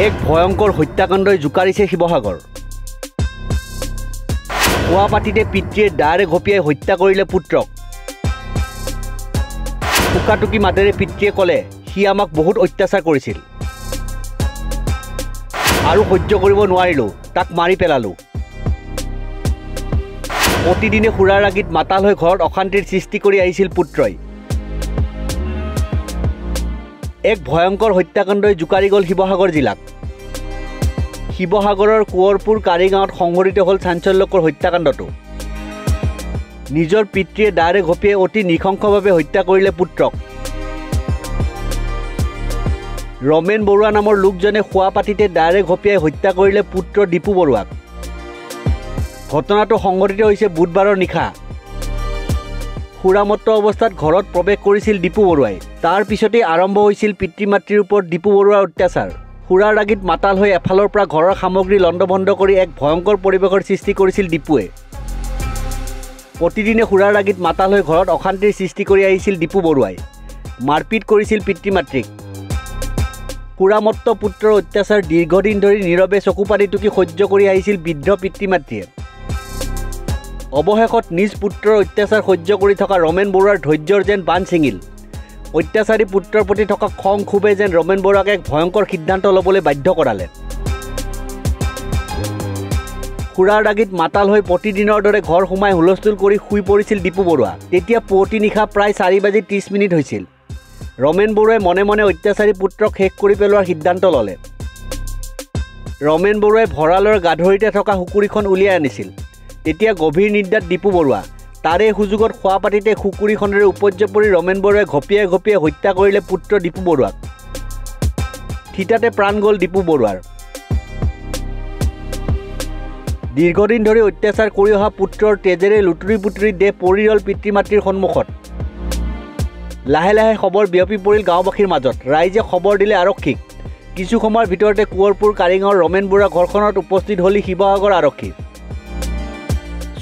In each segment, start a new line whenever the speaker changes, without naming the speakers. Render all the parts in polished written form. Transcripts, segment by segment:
এক ভয়ঙ্কৰ হত্যাকাণ্ডই জোকাৰিছে শিৱসাগৰ। কুৱাপাতিতে পিতৃয়ে দাৰে ঘপিয়াই হত্যা কৰিলে পুত্ৰক। টুকাটুকি মাতেৰে পিতৃয়ে ক'লে সি আমাক বহুত অত্যাচাৰ কৰিছিল আৰু সহ্য কৰিব নোৱাৰিলোঁ, তাক মাৰি পেলালোঁ। প্ৰতিদিনে সুৰাৰ আগিত মাতাল হৈ ঘৰত অশান্তিৰ সৃষ্টি কৰি আহিছিল পুত্ৰই। এক ভয়ঙ্কৰ হত্যাকাণ্ডই জোকাৰি গ'ল শিৱসাগৰ জিলাক। শিৱসাগৰৰ কোঁৱৰপুৰ কাৰিগাঁৱত সংঘটিত হ'ল চাঞ্চল্যকৰ হত্যাকাণ্ডটো। নিজৰ পিতৃয়ে দাৰে ঘপিয়াই অতি নৃশংসভাৱে হত্যা কৰিলে পুত্ৰক। ৰমেন বৰুৱা নামৰ লোকজনে কুৱাপাতিতে দাৰে ঘপিয়াই হত্যা কৰিলে পুত্ৰ দীপু বৰুৱাক। ঘটনাটো সংঘটিত হৈছে বুধবাৰৰ নিশা। সুৰামত্ত অৱস্থাত ঘৰত প্ৰৱেশ কৰিছিল দীপু বৰুৱাই। তাৰ পিছতেই আৰম্ভ হৈছিল পিতৃ মাতৃৰ ওপৰত দীপু বৰুৱাৰ অত্যাচাৰ। সুৰাৰ আগিত মাতাল হৈ এফালৰ পৰা ঘৰৰ সামগ্ৰী লণ্ডভণ্ড কৰি এক ভয়ংকৰ পৰিৱেশৰ সৃষ্টি কৰিছিল দীপুৱে। প্ৰতিদিনে সুৰাৰ আগিত মাতাল হৈ ঘৰত অশান্তিৰ সৃষ্টি কৰি আহিছিল দীপু বৰুৱাই। মাৰপিট কৰিছিল পিতৃ মাতৃক। সুৰামত্ত পুত্ৰৰ অত্যাচাৰ দীৰ্ঘদিন ধৰি নীৰৱে চকু পানী টুকি সহ্য কৰি আহিছিল বৃদ্ধ পিতৃ মাতৃয়ে। অৱশেষত নিজ পুত্ৰৰ অত্যাচাৰ সহ্য কৰি থকা ৰমেন বৰুৱাৰ ধৈৰ্যৰ যেন বান ছিঙিল। অত্যাচাৰী পুত্ৰৰ প্ৰতি থকা খং ক্ষোভে যেন ৰমেন বৰুৱাক এক ভয়ংকৰ সিদ্ধান্ত ল'বলৈ বাধ্য কৰালে। সুৰাৰ আগিত মাতাল হৈ প্ৰতিদিনৰ দৰে ঘৰ সোমাই হুলস্থুল কৰি শুই পৰিছিল দীপু বৰুৱা। তেতিয়া পুৱতি নিশা প্ৰায় 4:30 হৈছিল। ৰমেন বৰুৱাই মনে মনে অত্যাচাৰী পুত্ৰক শেষ কৰি পেলোৱাৰ সিদ্ধান্ত ল'লে। ৰমেন বৰুৱাই ভঁৰালৰ গাধৰিতে থকা সুকুৰিখন উলিয়াই আনিছিল। তেতিয়া গভীৰ নিদ্ৰাত দীপু বৰুৱা। তাৰে সুযোগত কুৱাপাতিতে সুকুৰিখনেৰে উপৰ্য পৰি ৰমেন বৰুৱাই ঘপিয়াই ঘপিয়াই হত্যা কৰিলে পুত্ৰ দীপু বৰুৱাক। থিতাতে প্ৰাণ গ'ল দীপু বৰুৱাৰ। দীৰ্ঘদিন ধৰি অত্যাচাৰ কৰি অহা পুত্ৰৰ তেজেৰে লুতুৰি পুতুৰি দেহ পৰি ৰ'ল পিতৃ মাতৃৰ সন্মুখত। লাহে লাহে খবৰ বিয়পি পৰিল গাঁওবাসীৰ মাজত। ৰাইজে খবৰ দিলে আৰক্ষীক। কিছু সময়ৰ ভিতৰতে কোঁৱৰপুৰ কাৰিগাঁৱৰ ৰমেন বৰুৱা ঘৰখনত উপস্থিত হ'লি শিৱসাগৰ আৰক্ষী।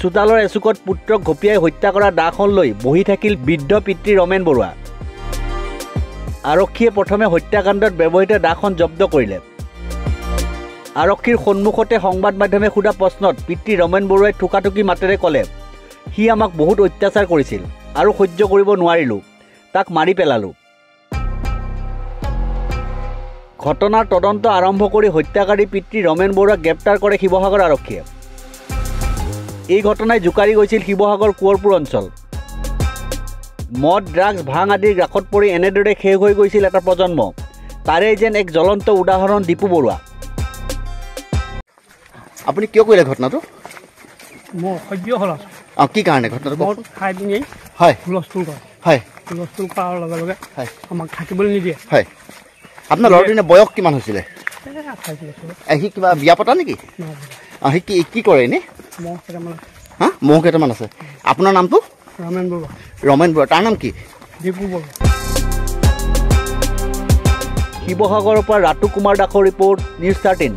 চোতালৰ এচুকত পুত্ৰক ঘপিয়াই হত্যা কৰা দাখন লৈ বহি থাকিল বৃদ্ধ পিতৃ ৰমেন বৰুৱা। আৰক্ষীয়ে প্ৰথমে হত্যাকাণ্ডত ব্যৱহৃত দাখন জব্দ কৰিলে। আৰক্ষীৰ সন্মুখতে সংবাদ মাধ্যমে সোধা প্ৰশ্নত পিতৃ ৰমেন বৰুৱাই টুকাটুকি মাতেৰে ক'লে সি আমাক বহুত অত্যাচাৰ কৰিছিল আৰু সহ্য কৰিব নোৱাৰিলোঁ, তাক মাৰি পেলালোঁ। ঘটনাৰ তদন্ত আৰম্ভ কৰি হত্যাকাৰী পিতৃ ৰমেন বৰুৱাক গ্ৰেপ্তাৰ কৰে শিৱসাগৰ আৰক্ষীয়ে। এই ঘটনাই জোকাৰি গৈছিল শিৱসাগৰ কোঁৱৰপুৰ অঞ্চল। মদ, ড্ৰাগছ, ভাং আদিৰ গ্ৰাসত পৰি এনেদৰে শেষ হৈ গৈছিল এটা প্ৰজন্ম। তাৰে যেন এক জ্বলন্ত উদাহৰণ দীপু বৰুৱা।
আপুনি কিয় কৰিলে ঘটনাটো?
মই সহ্য হ'ল
কি কাৰণে ঘটনাটো?
খাই পিনি
হয়
হুলস্থুল কৰে।
হয়,
হুলস্থুল কৰাৰ লগে লগে
হয়
আমাক থাকিবলৈ নিদিয়ে।
হয়, আপোনাৰ ল'ৰাটোৰ বয়স কিমান হৈছিলে? সি কিবা বিয়া পতা নেকি? সি কি কৰে এনেই? মহ কেইটামান আছে। আপোনাৰ নামটো?
ৰমেন বৰুৱা।
ৰমেন বৰুৱা। তাৰ নাম কি?
দীপু বৰুৱা।
শিৱসাগৰৰ পৰা ৰাতু কুমাৰ দাসৰ ৰিপৰ্ট, নিউজ 13।